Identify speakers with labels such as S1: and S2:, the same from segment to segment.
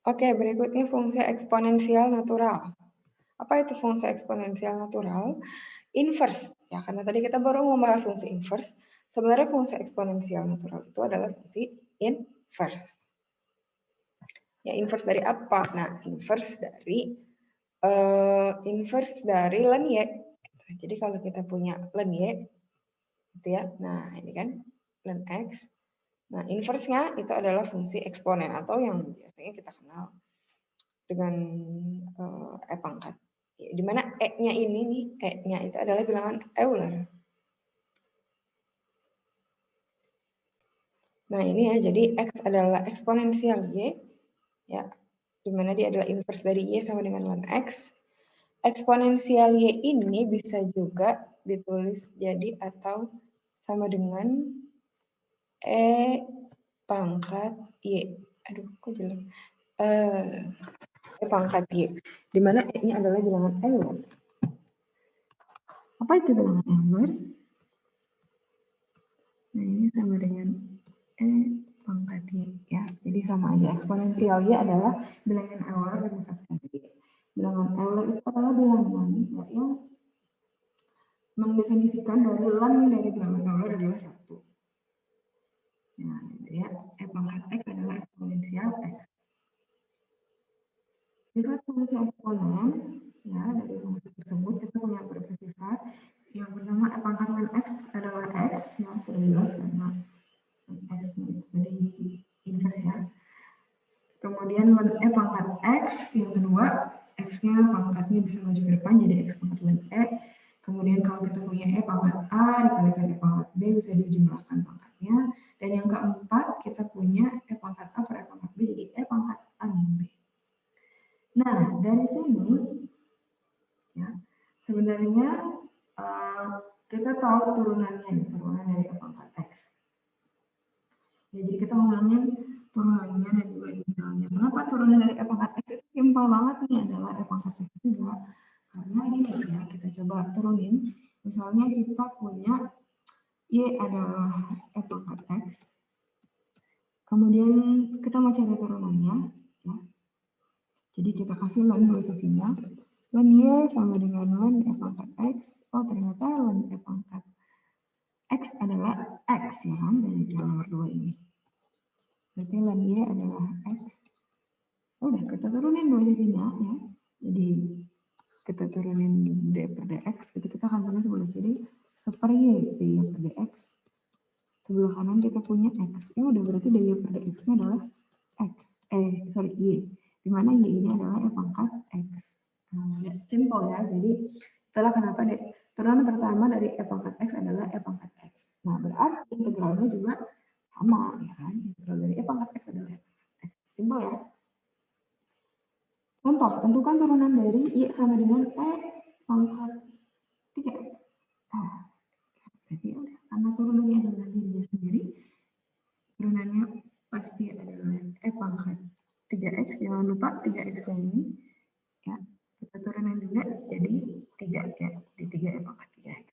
S1: Oke, berikutnya fungsi eksponensial natural. Apa itu fungsi eksponensial natural? Inverse, ya karena tadi kita baru membahas fungsi inverse. Sebenarnya fungsi eksponensial natural itu adalah fungsi inverse. Ya, inverse dari apa? Nah, inverse dari ln y. Jadi kalau kita punya ln y, gitu ya. Nah, ini kan ln x. Nah, inverse-nya itu adalah fungsi eksponen atau yang biasanya kita kenal dengan e pangkat. Di mana e-nya ini nih, e-nya itu adalah bilangan Euler. Nah, ini ya, jadi x adalah eksponensial y, ya, di mana dia adalah inverse dari y sama dengan ln x. Eksponensial y ini bisa juga ditulis jadi atau sama dengan e pangkat y. Aduh, kok jelek. E pangkat y, di mana e-nya adalah bilangan Euler. Apa itu bilangan Euler? Nah, ini sama dengan e pangkat y, ya. Jadi sama aja, eksponensial y adalah bilangan Euler dimusatkan y. Bilangan Euler itu adalah bilangan ya, yang mendefinisikan dari ln dari bilangan Euler adalah 1. Nah, ya, e pangkat x adalah eksponensial x. Sifat fungsi eksponen, ya, dari fungsi tersebut kita punya beberapa sifat. Yang pertama, e pangkat ln x adalah x, yang sudah jelas karena x itu tadi inverse ya. Kemudian e pangkat x, yang kedua, x-nya pangkatnya bisa maju ke depan jadi x pangkat ln e. Kemudian kalau kita punya e pangkat a dikalikan e pangkat b bisa dijumlahkan pangkatnya. Dan yang keempat, kita punya e pangkat a per e pangkat b jadi e pangkat a min b. Nah, dari sini ya, sebenarnya kita tahu turunannya, turunan dari e pangkat x. Ya, jadi kita ngomongin turunannya dan juga integralnya. Kenapa turunan dari e pangkat x itu simpel banget nih, adalah e pangkat x juga. Karena ini ya, kita coba turunin. Misalnya kita punya y adalah e pangkat x. Kemudian kita mau cari turunannya. Ya. Jadi kita kasih ln dua sisinya. Ln y sama dengan ln e pangkat x. Oh, ternyata ln e pangkat x adalah x ya kan, dari nomor 2 ini. Berarti ln y adalah x. Udah, kita turunin dua sisinya ya. Jadi kita turunin d per dx, gitu kita akan tulis sebelah kiri seper y, dy per dx. Sebelah kanan kita punya x. Ya udah, berarti dy per dx-nya adalah y. Dimana y ini adalah e pangkat x. Ya, simple ya. Jadi itulah kenapa turunan pertama dari e pangkat x adalah e pangkat x. Nah, berarti integralnya juga sama ya kan. Integral dari e pangkat x adalah e pangkat x. Simple ya. Contoh, tentukan turunan dari y sama dengan e pangkat 3x. Nah, jadi karena turunannya adalah dirinya sendiri, turunannya pasti adalah e pangkat 3x. Jangan lupa 3x ini ya, kita turunan juga jadi 3 ya, di 3 e pangkat 3x.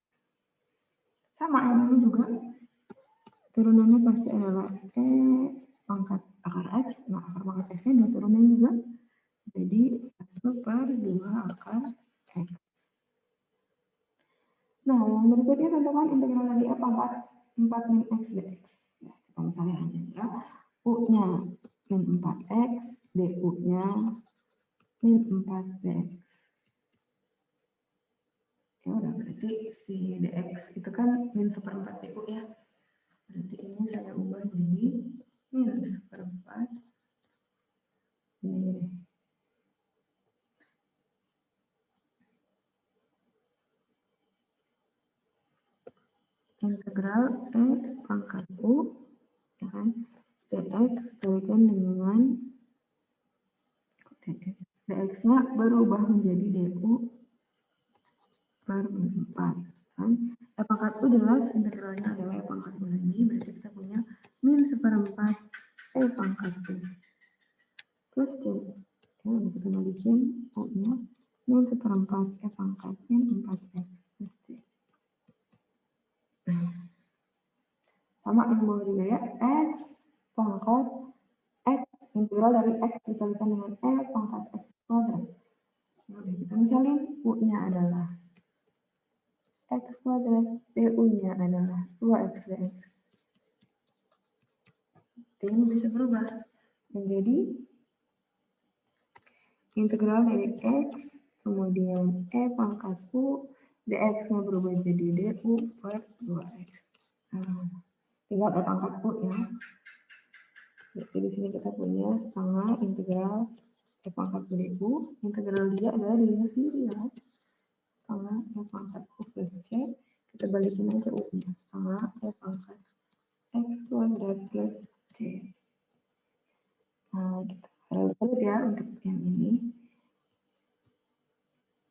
S1: Sama yang ini juga turunannya pasti adalah e pangkat akar x. Nah, akar pangkat x-nya diturunin juga jadi 1 per 2 akar x. Nah, yang berikutnya tentukan integral dari e pangkat 4 min x dx. Ya, kita misalnya aja ya. U-nya min 4x, du-nya min 4 dx. Ya udah, berarti si dx itu kan min 1/4 du ya. Berarti ini saya ubah jadi min 1/4. Ini integral e pangkat u ya kan, dx kalikan dengan dx-nya berubah menjadi du per 4 kan. E pangkat u jelas integralnya adalah e pangkat u lagi, berarti kita punya min 1/4 e pangkat u plus c. Ya, kita balikin u-nya min 1/4 e pangkat min 4x plus c. Sama yang bawah juga ya, x pangkat x integral dari X dikalikan dengan E pangkat X kuadrat. Nah, kita misalnya U-nya adalah X kuadrat, DU-nya adalah 2X dx. Ini bisa berubah menjadi integral dari X, kemudian E pangkat U, dx-nya berubah jadi du per 2x. Nah, tinggal E pangkat U ya. Jadi di sini kita punya setengah integral E pangkat U du, integral dia adalah dirinya sendiri ya. Setengah E pangkat U plus C, kita balikin aja U-nya. Setengah E pangkat X kuadrat plus C. Nah, kita lihat ya untuk yang ini.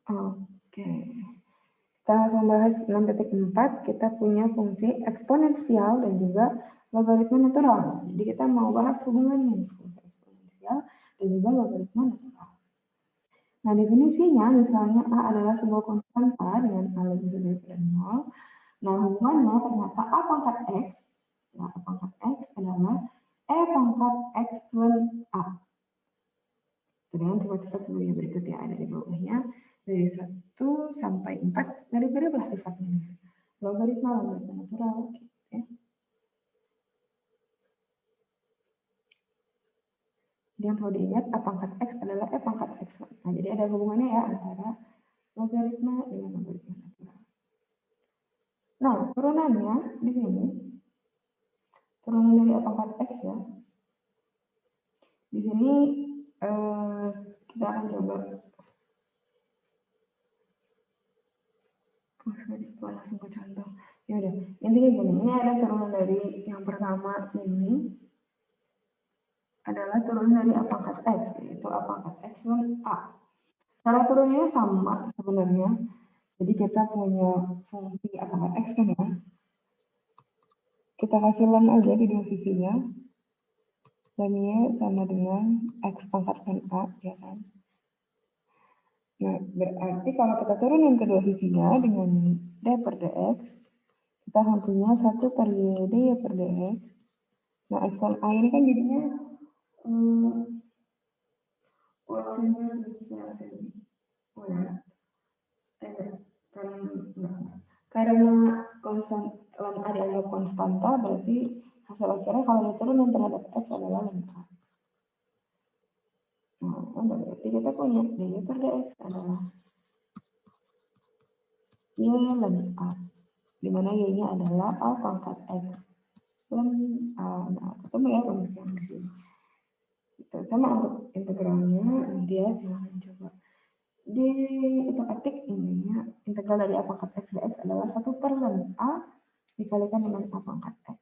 S1: Oke. Kita langsung bahas 6.4, kita punya fungsi eksponensial dan juga logaritma natural. Jadi kita mau bahas hubungannya fungsi eksponensial dan juga logaritma natural. Nah, definisinya misalnya A adalah sebuah konstanta dengan A lebih dari 0. Nah, hubungannya ternyata A pangkat X, ya, A pangkat X adalah E pangkat X plus A. Dengan sifat-sifat sebelumnya berikut ya, ada di bawahnya. Dari 1 sampai 4 dari variabel sifatnya. Logaritma natural gitu ya. Yang perlu diingat A pangkat X adalah E pangkat X. Nah, jadi ada hubungannya ya antara logaritma dengan logaritma natural. Nah, turunannya di sini turunan dari A pangkat X ya. Di sini kita akan coba langsung ke contoh. Ya udah, intinya gini, ini ada turunan dari yang pertama ini adalah turunan dari A pangkat X, yaitu A pangkat X plus A. Cara turunnya sama sebenarnya. Jadi kita punya fungsi A pangkat X kan ya. Kita kasih ln aja di dua sisinya. Ln-nya sama dengan X pangkat A, ya kan. Nah, berarti kalau kita turunin kedua sisinya dengan d per dx, kita akan punya 1 per d per dx. Nah, X A ini kan jadinya karena konstan ln A adalah konstanta, berarti hasil akhirnya kalau diturunin terhadap X adalah ln A. Nah, berarti kita punya d per dx adalah y ln A, di mana y-nya adalah A pangkat X ln A. Nah, ketemu ya rumus yang di sini. Sama untuk integralnya, dia silahkan coba di itu ketik ininya integral dari A pangkat X dx adalah 1 per ln A dikalikan dengan A pangkat X.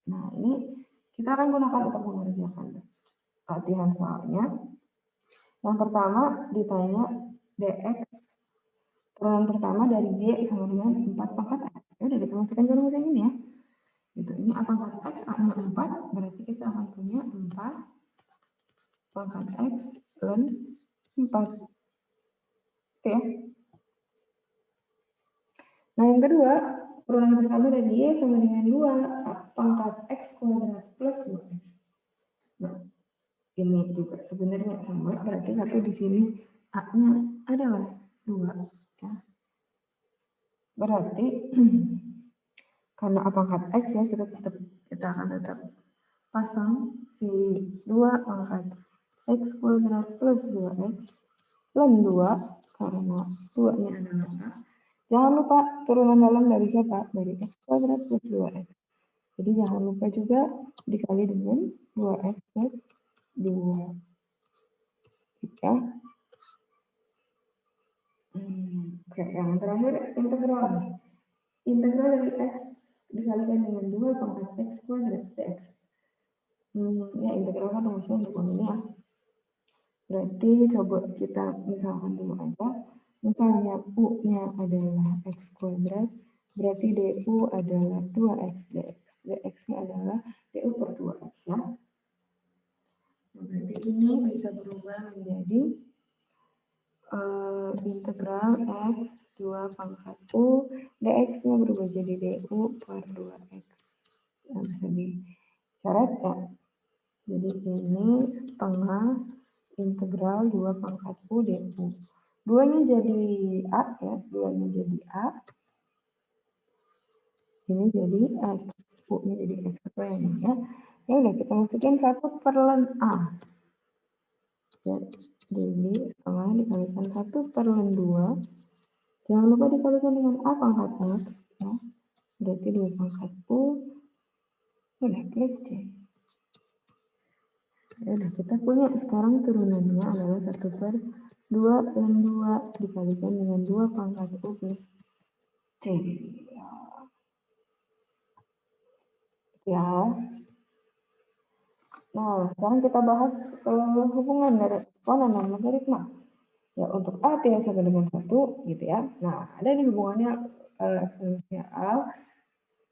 S1: Nah, ini kita akan gunakan untuk mengerjakan latihan soalnya. Yang pertama ditanya dx turunan pertama dari y sama dengan 4 pangkat X. Ya udah, kita masukkan ke rumus yang ini ya. Gitu. Ini A pangkat X, A-nya 4, berarti kita akan punya 4 pangkat X ln 4. Oke ya. Nah, yang kedua, turunan pertama dari Y sama dengan 2 pangkat X kuadrat plus 2X. Nah, ini juga sebenarnya sama, berarti tapi di sini A-nya adalah 2. Ya. Berarti, karena A pangkat X ya, kita akan tetap pasang si 2 pangkat X kuadrat plus 2X ln 2, karena 2-nya adalah A. Jangan lupa turunan dalam dari siapa? Dari X kuadrat plus 2X. Jadi jangan lupa juga dikali dengan 2X plus 2. Ya. Oke, yang terakhir integral. Integral dari X dikalikan dengan 2 pangkat X kuadrat dx. Ya, integral kan rumusnya untuk ini ya. Berarti coba kita misalkan dulu aja. Misalnya U-nya adalah X kuadrat, berarti DU adalah 2X dx. Dx-nya adalah DU per 2X ya. Nah, berarti ini bisa berubah menjadi integral X 2 pangkat U, dx-nya berubah jadi DU per 2X. Nah, bisa dicoret ya. Jadi ini setengah integral 2 pangkat U du. 2-nya jadi A ya, 2-nya jadi A. Ini jadi X, U-nya jadi X apa ya. Ya udah kita masukin 1 per ln A. Ya, jadi setengah dikalikan 1 per ln 2. Jangan lupa dikalikan dengan A pangkat X. Ya. Berarti 2 pangkat U. Udah plus C. Ya udah, kita punya sekarang turunannya adalah 1 per 2 ln 2 dikalikan dengan 2 pangkat U plus C. Ya. Nah, sekarang kita bahas hubungan dari eksponen dan logaritma. Ya, untuk A tidak sama dengan 1, gitu ya. Nah, ada di hubungannya eksponensial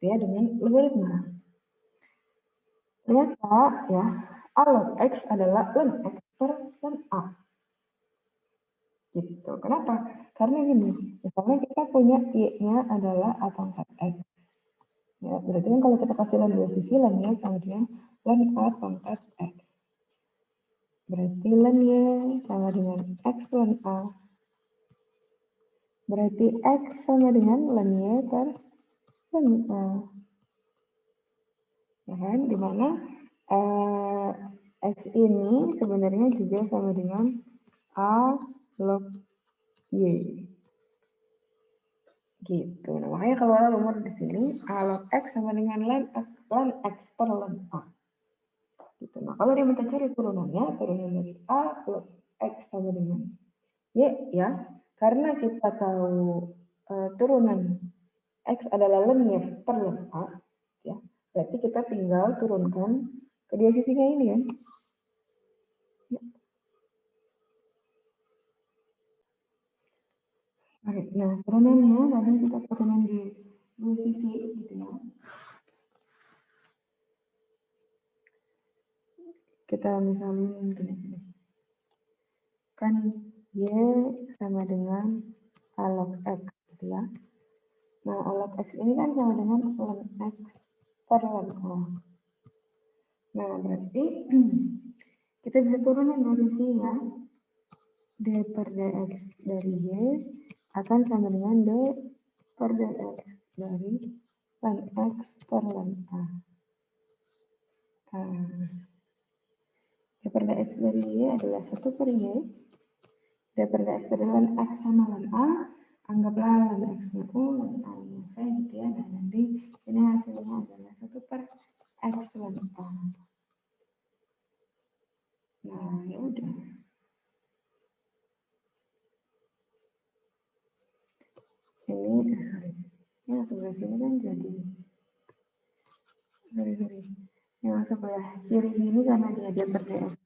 S1: ya dengan logaritma. Ternyata ya, A log X adalah ln X per ln A. Gitu. Kenapa? Karena gini, misalnya kita punya Y-nya adalah A pangkat X. Ya, berarti kan kalau kita kasih ln dua sisi, ln-nya sama dengan ln A pangkat X. Berarti ln-nya sama dengan X ln A. Berarti X sama dengan ln-nya per ln A. Ya kan? Dimana X ini sebenarnya juga sama dengan A log Y. Gitu. Nah, makanya kalau ada nomor di sini A log X sama dengan ln X per ln A. Gitu. Nah, kalau dia minta cari turunannya, turunan dari A log X sama dengan Y ya. Karena kita tahu turunan X adalah ln-nya per ln A ya. Berarti kita tinggal turunkan kedua sisinya ini kan. Ya. Oke, nah turunannya tadi kita turunan di dua sisi gitu ya. Kita misalin gini. Kan Y sama dengan A log X gitu ya. Nah, A log X ini kan sama dengan ln X per ln A. Nah, berarti kita bisa turunin dua sisi ya. D per dx dari Y akan sama dengan D per dx dari ln X per ln A. Nah, D per dx dari Y adalah 1 per Y. D per dx dari ln X sama ln A. Anggaplah ln X-nya U, ln A-nya V gitu ya. Dan nanti ini hasilnya adalah 1 per X ln A. Nah, ya udah. Ini, yang sebelah sini kan jadi, sorry. Yang sebelah kiri ini karena dia D per dx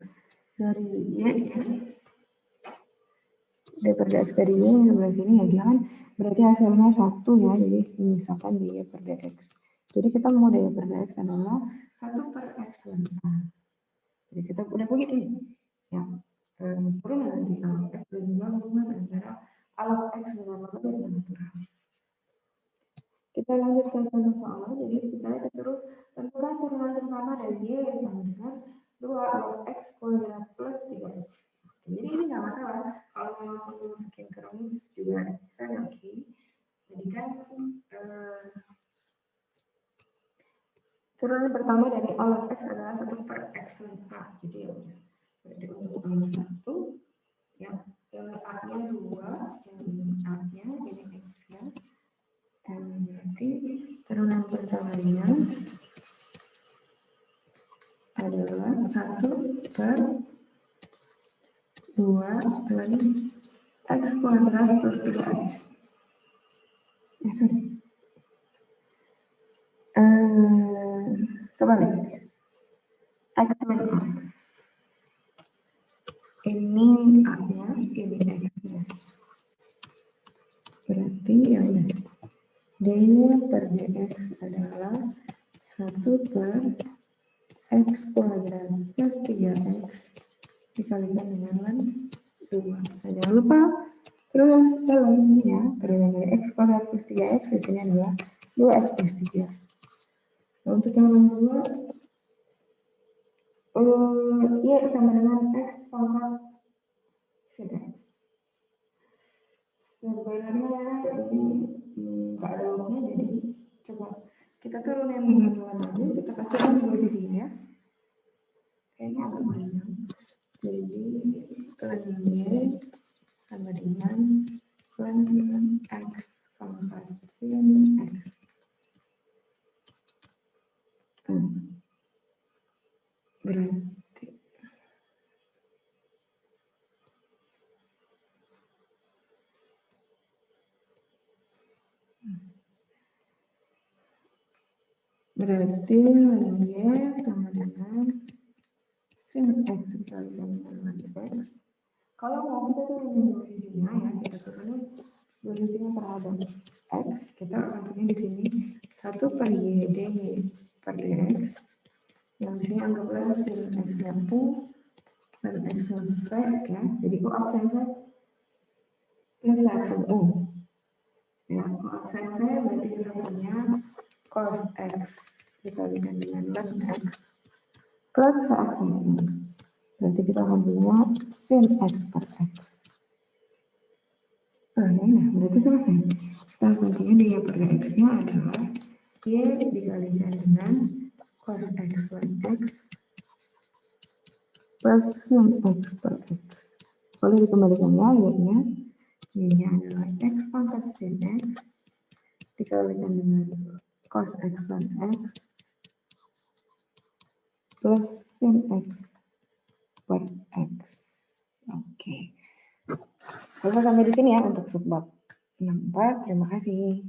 S1: dari Y ya. D per dx dari Y yang sebelah sini ya, dia kan berarti hasilnya 1 ya, jadi misalkan D per dx. Jadi kita mau D per dx adalah 1 per X ln A. Jadi kita udah begitu ya. Turunan dari A log X dan juga hubungan antara A log X dengan logaritma natural. Kita lanjut ke contoh soal. Jadi misalnya disuruh tentukan turunan pertama dari Y sama dengan 2 log X kuadrat plus 3X. Jadi ini nggak masalah. Kalau mau langsung dimasukin ke rumus juga very okay. Jadi kan turunan pertama dari A log X adalah 1 per X ln A. Jadi ya udah. Berarti untuk A-nya 1, ya, A-nya 2, yang ini A-nya, ini X-nya. Dan berarti turunan pertamanya adalah 1 per 2 ln X kuadrat plus 3X. Sorry. Kembali. X ln A. Ini A-nya, ini X-nya. Berarti ya udah. D per dx adalah 1 per X kuadrat plus 3X dikalikan dengan ln 2. Nah, jangan lupa turunan dalam ya, turunan dari X kuadrat plus 3X hasilnya adalah 2X plus 3. Nah, untuk yang ln 2 Y sama dengan X pangkat sin X. Sebenarnya ini nggak ada lognya, jadi coba kita turunin manual aja, kita kasihkan dua sisinya ya. Kayaknya agak panjang. Jadi ln Y sama dengan ln X pangkat sin X. Berarti ln Y sama dengan sin X dikalikan dengan X. Kalau mau kita turunin dua sisinya ya, kita turunin dua sisinya terhadap X, kita akan punya di sini 1 per Y per dx, yang di sini anggaplah sin X-nya U dan X-nya V ya, jadi U aksen V plus aksen U. Ya, U aksen V berarti kita punya cos X dikalikan dengan ln X plus aksen U. Berarti kita akan punya sin X per X. Nah, berarti selesai. Setelah tentunya di Y per X-nya adalah Y dikalikan dengan cos X ln X plus sin X per X. Boleh dikembalikan ya, Y-nya adalah X pangkat sin X dikalikan dengan cos X ln X plus sin X per X. Oke. Selesai sampai di sini ya untuk subbab 64. Terima kasih.